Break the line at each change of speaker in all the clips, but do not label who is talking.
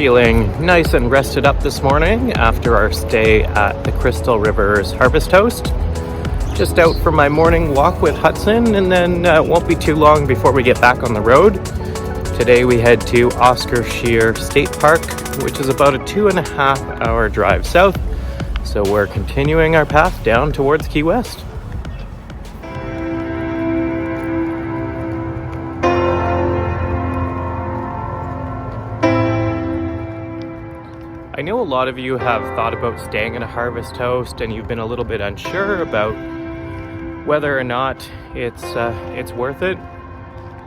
feeling nice and rested up this morning after our stay at the Crystal River's Harvest Host. Just out for my morning walk with Hudson, and then it won't be too long before we get back on the road. Today we head to Oscar Scherer State Park, which is about a 2.5 hour drive south. So we're continuing our path down towards Key West. I know a lot of you have thought about staying at a Harvest Host and you've been a little bit unsure about whether or not it's worth it.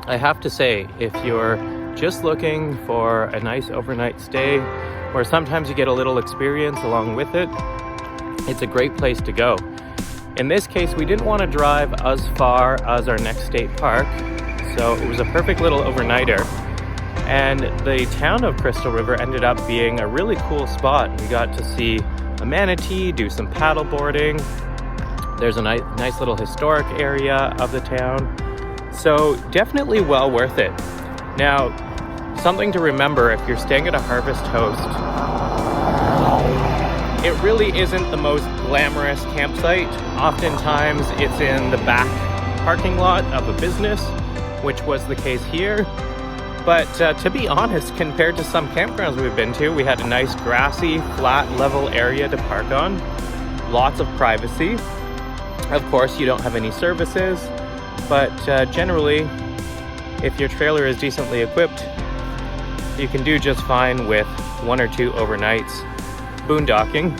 I have to say, if you're just looking for a nice overnight stay where sometimes you get a little experience along with it, it's a great place to go. In this case, we didn't want to drive as far as our next state park, so it was a perfect little overnighter. And the town of Crystal River ended up being a really cool spot. We got to see a manatee, do some paddle boarding. There's a nice little historic area of the town. So definitely well worth it. Now, something to remember if you're staying at a Harvest Host, it really isn't the most glamorous campsite. Oftentimes it's in the back parking lot of a business, which was the case here. But to be honest, compared to some campgrounds we've been to, we had a nice grassy, flat, level area to park on. Lots of privacy. Of course, you don't have any services, but generally, if your trailer is decently equipped, you can do just fine with 1 or 2 overnights boondocking.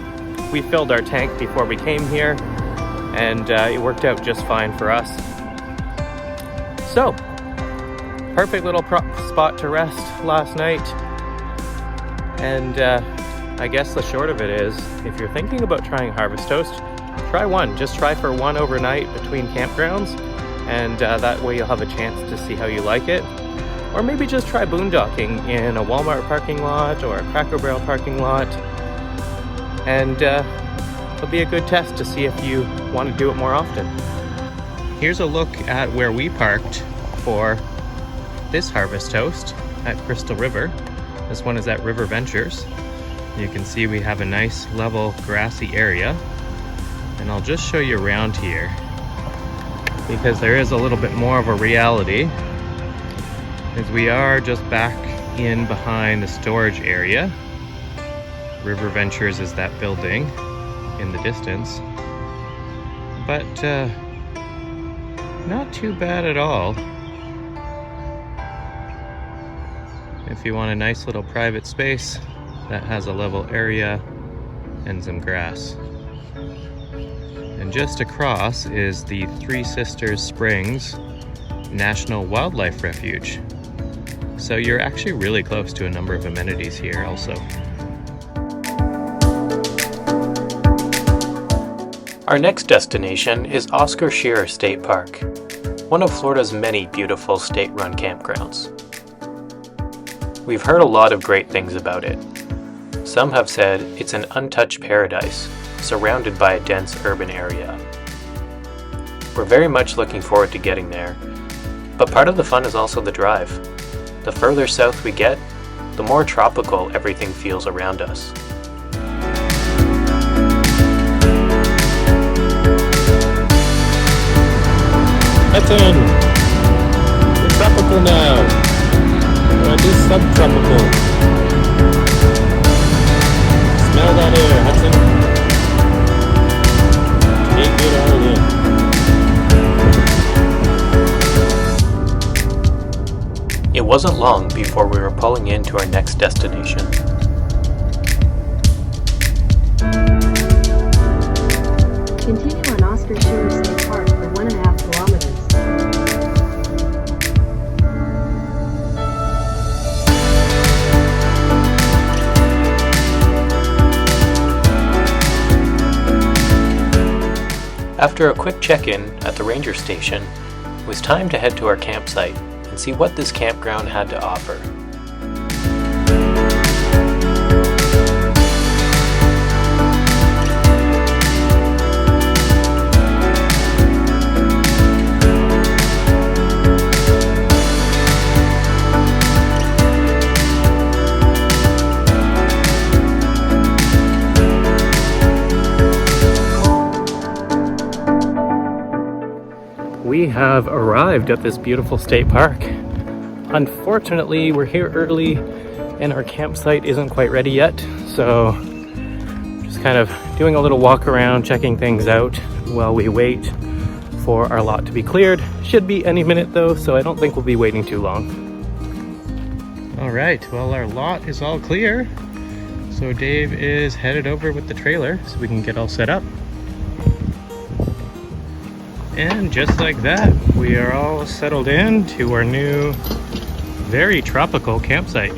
We filled our tank before we came here, and it worked out just fine for us. So, perfect little spot to rest last night. And I guess the short of it is, if you're thinking about trying Harvest Host, try one. Just try for one overnight between campgrounds, and that way you'll have a chance to see how you like it. Or maybe just try boondocking in a Walmart parking lot or a Cracker Barrel parking lot. And it'll be a good test to see if you want to do it more often. Here's a look at where we parked for this Harvest Host at Crystal River. This one is at River Ventures. You can see we have a nice level grassy area, and I'll just show you around here because there is a little bit more of a reality, as we are just back in behind the storage area. River Ventures is that building in the distance, but not too bad at all. If you want a nice little private space that has a level area and some grass. And just across is the Three Sisters Springs National Wildlife Refuge. So you're actually really close to a number of amenities here also. Our next destination is Oscar Scherer State Park, one of Florida's many beautiful state-run campgrounds. We've heard a lot of great things about it. Some have said it's an untouched paradise, surrounded by a dense urban area. We're very much looking forward to getting there, but part of the fun is also the drive. The further south we get, the more tropical everything feels around us. Hudson! We're tropical now! Or at least subtropical. Smell that air, Hudson. Take it all in. It wasn't long before we were pulling into our next destination.
Continue on Oscar Scherer State Park for 1.5 kilometers.
After a quick check-in at the ranger station, it was time to head to our campsite and see what this campground had to offer. we have arrived at this beautiful state park. Unfortunately, we're here early and our campsite isn't quite ready yet, so just kind of doing a little walk around, checking things out while we wait for our lot to be cleared. Should be any minute though, so I don't think we'll be waiting too long. All right, well, our lot is all clear, so Dave is headed over with the trailer so we can get all set up. And just like that, we are all settled in to our new, very tropical campsite.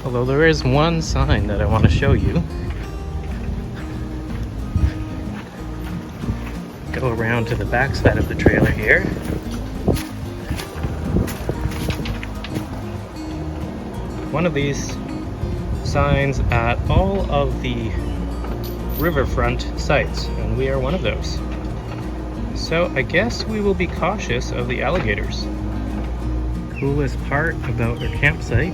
Although there is one sign that I want to show you. Go around to the back side of the trailer here. One of these signs at all of the riverfront sites, and we are one of those. So I guess we will be cautious of the alligators. Coolest part about our campsite,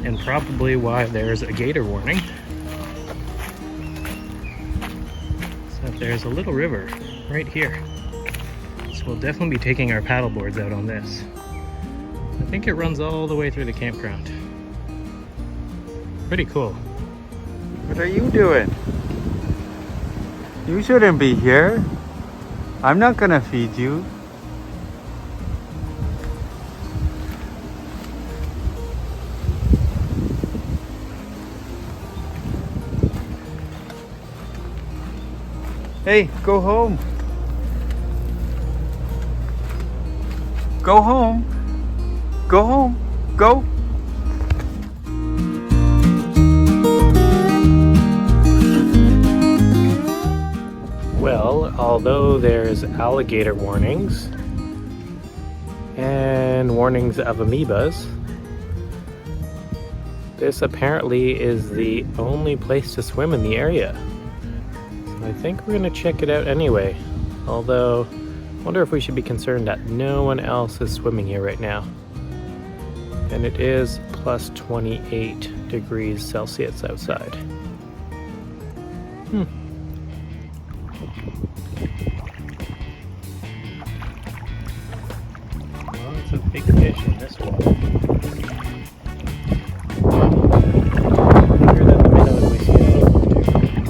and probably why there's a gator warning, is that there's a little river right here. So we'll definitely be taking our paddle boards out on this. I think it runs all the way through the campground. Pretty cool.
What are you doing? You shouldn't be here. I'm not gonna feed you. Hey, go home. Go home. Go home. Go.
Well, although there's alligator warnings and warnings of amoebas, this apparently is the only place to swim in the area. So I think we're gonna check it out anyway. Although, I wonder if we should be concerned that no one else is swimming here right now. And it is plus 28 degrees Celsius outside. Lots of big fish in this water. Bigger than the minnows we see in the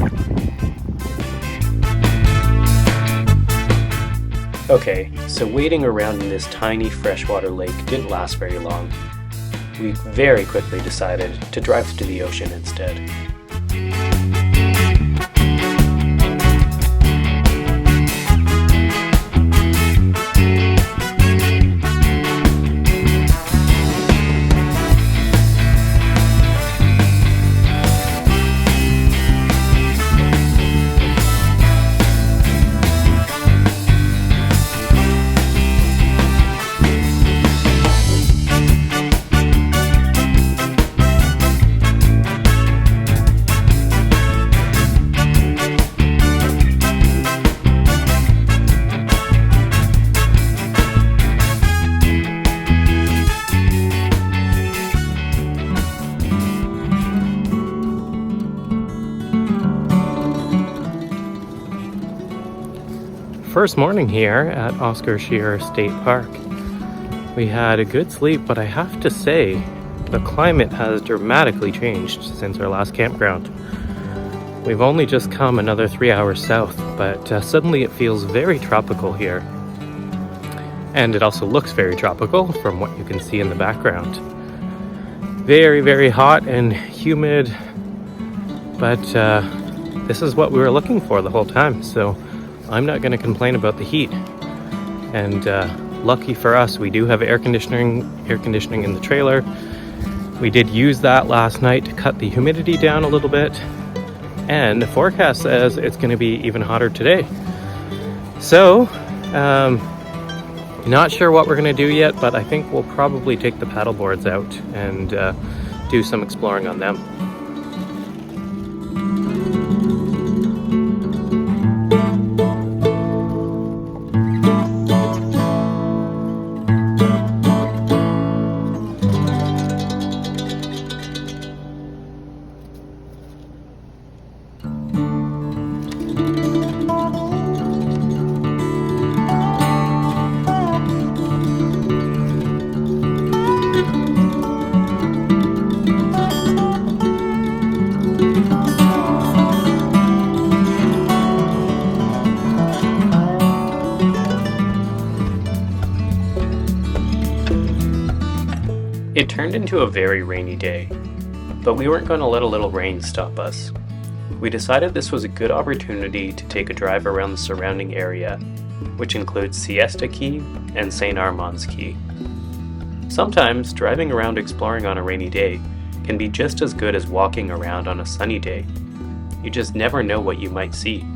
water. Okay, so waiting around in this tiny freshwater lake didn't last very long. We very quickly decided to drive to the ocean instead. First morning here at Oscar Scherer State Park. We had a good sleep, but I have to say, the climate has dramatically changed since our last campground. We've only just come another 3 hours south, but suddenly it feels very tropical here. And it also looks very tropical from what you can see in the background. Very, very hot and humid, but this is what we were looking for the whole time, so I'm not going to complain about the heat. And lucky for us, we do have air conditioning in the trailer. We did use that last night to cut the humidity down a little bit. And the forecast says it's going to be even hotter today. So, not sure what we're going to do yet, but I think we'll probably take the paddle boards out and do some exploring on them. It turned into a very rainy day, but we weren't going to let a little rain stop us. We decided this was a good opportunity to take a drive around the surrounding area, which includes Siesta Key and St. Armands Key. Sometimes driving around exploring on a rainy day can be just as good as walking around on a sunny day. You just never know what you might see.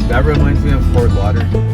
That reminds me of Fort Lauderdale.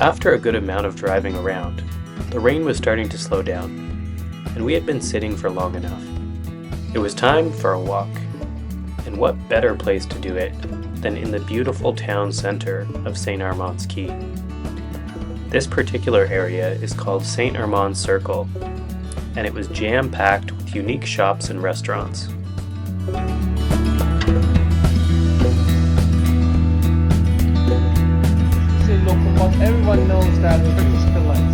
After a good amount of driving around, the rain was starting to slow down, and we had been sitting for long enough. It was time for a walk, and what better place to do it than in the beautiful town center of St. Armands Key. This particular area is called St. Armands Circle, and it was jam-packed with unique shops and restaurants.
Everyone knows that we're pretty still lights.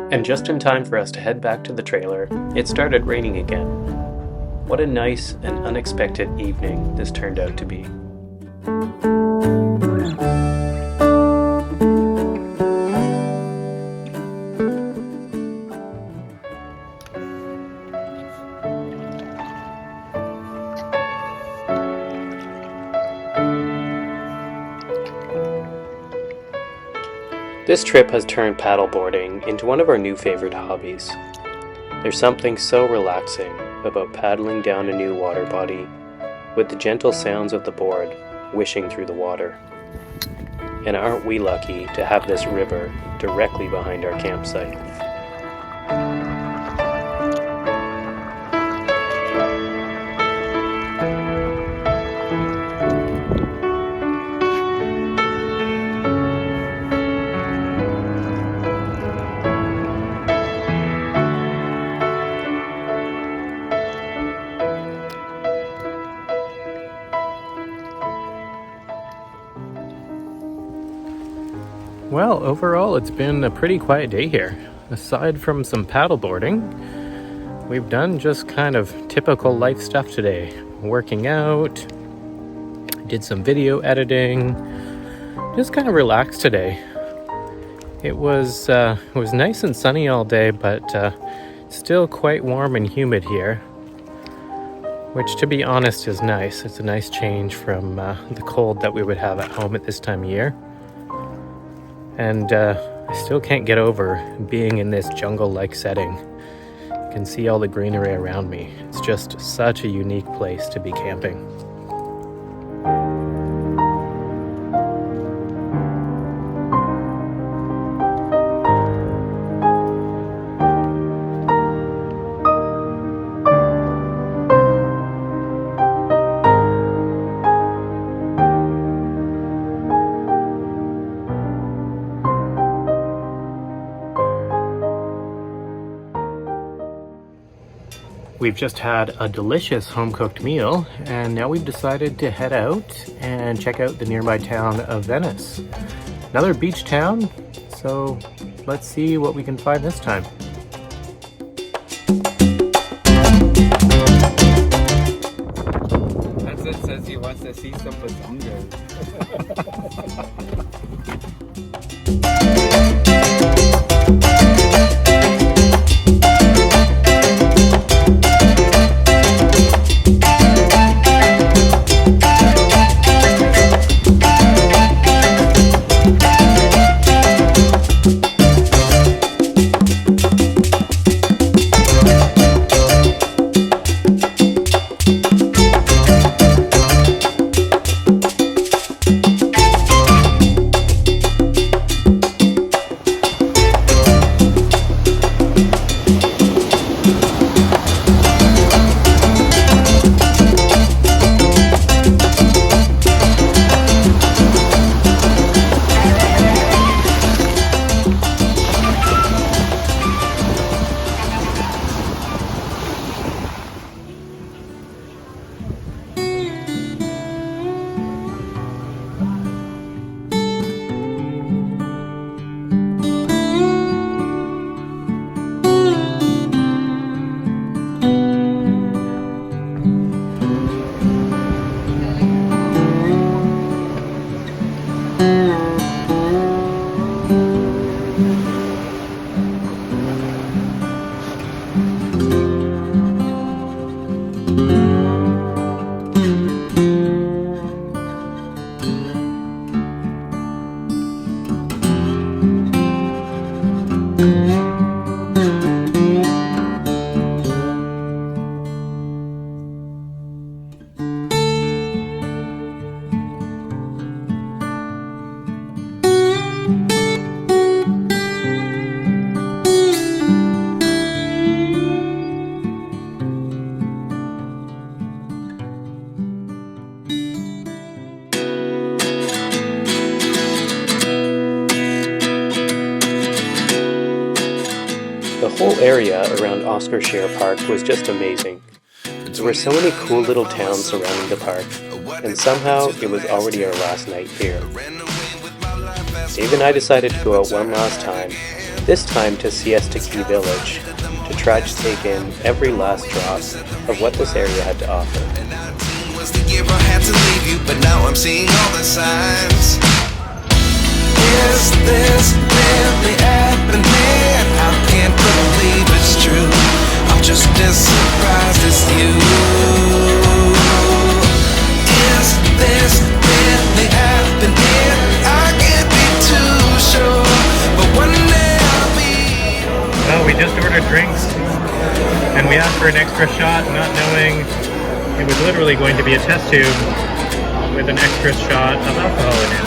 And just in time for us to head back to the trailer, it started raining again. What a nice and unexpected evening this turned out to be. This trip has turned paddleboarding into one of our new favorite hobbies. There's something so relaxing about paddling down a new water body with the gentle sounds of the board wishing through the water. And aren't we lucky to have this river directly behind our campsite? Well, overall, it's been a pretty quiet day here. Aside from some paddleboarding, we've done just kind of typical life stuff today. Working out, did some video editing, just kind of relaxed today. It was nice and sunny all day, but still quite warm and humid here. which to be honest is nice. It's a nice change from the cold that we would have at home at this time of year. And I still can't get over being in this jungle-like setting. You can see all the greenery around me. It's just such a unique place to be camping. We've just had a delicious home-cooked meal, and now we've decided to head out and check out the nearby town of Venice. Another beach town, so let's see what we can find this time.
That's it, says he wants to see some bazongas.
The whole area around Oscar Scherer Park was just amazing. There were so many cool little towns surrounding the park, and somehow it was already our last night here. Dave and I decided to go out one last time, this time to Siesta Key village, to try to take in every last drop of what this area had to offer.
Was the year I had to leave you, but now I'm seeing all the signs. Is this really happening? I can't believe it's true. I'm just as surprised as you. Is this really happening? I can't be too sure, but one day I'll be.
Well, we just ordered drinks, and we asked for an extra shot, not knowing it was literally going to be a test tube with an extra shot of alcohol in it.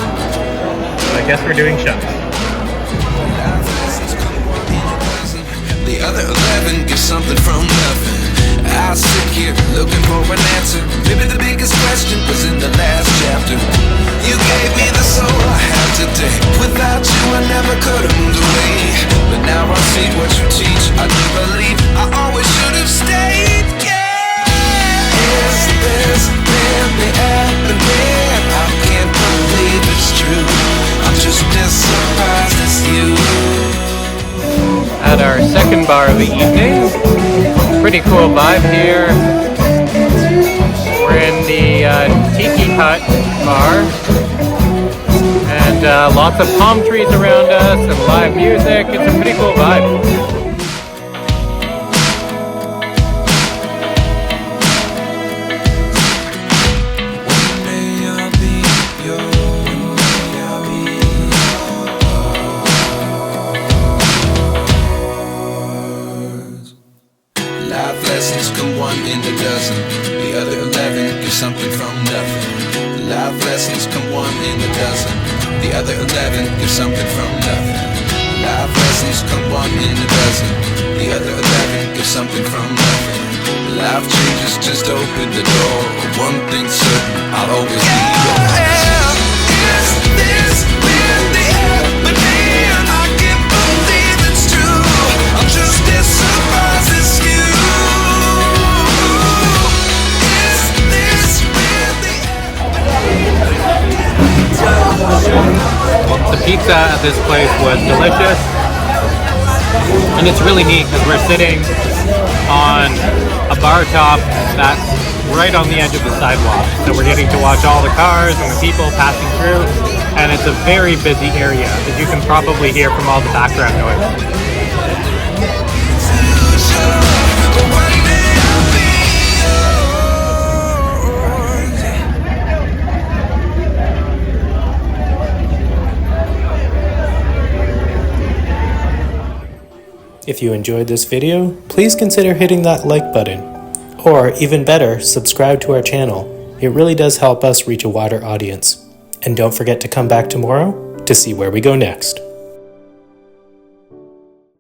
So I guess we're doing shots.
The other 11 get something from nothing. I sit here looking for an answer. Maybe the biggest question was in the last chapter. You gave me the soul I have today. Without you I never could have moved away. But now I see what you teach. I do believe I always should have stayed. Yeah. Is this really happening? I can't believe it's true. I'm just as surprised as you.
At our second bar of the evening, pretty cool vibe here. We're in the Tiki Hut bar, and lots of palm trees around us and live music. It's a pretty cool vibe.
dozen. The other 11 give something from nothing. Life lessons come one in a dozen. The other 11 give something from nothing. Life changes just open the door. One thing's certain, I'll always be yours. Is this really happening? I can't believe it's true. I'm just as surprised as you. Is this really happening?
The pizza at this place was delicious, and it's really neat because we're sitting on a bar top that's right on the edge of the sidewalk. So we're getting to watch all the cars and the people passing through, and it's a very busy area, as you can probably hear from all the background noise. If you enjoyed this video, please consider hitting that like button. Or, even better, subscribe to our channel. It really does help us reach a wider audience. And don't forget to come back tomorrow to see where we go next.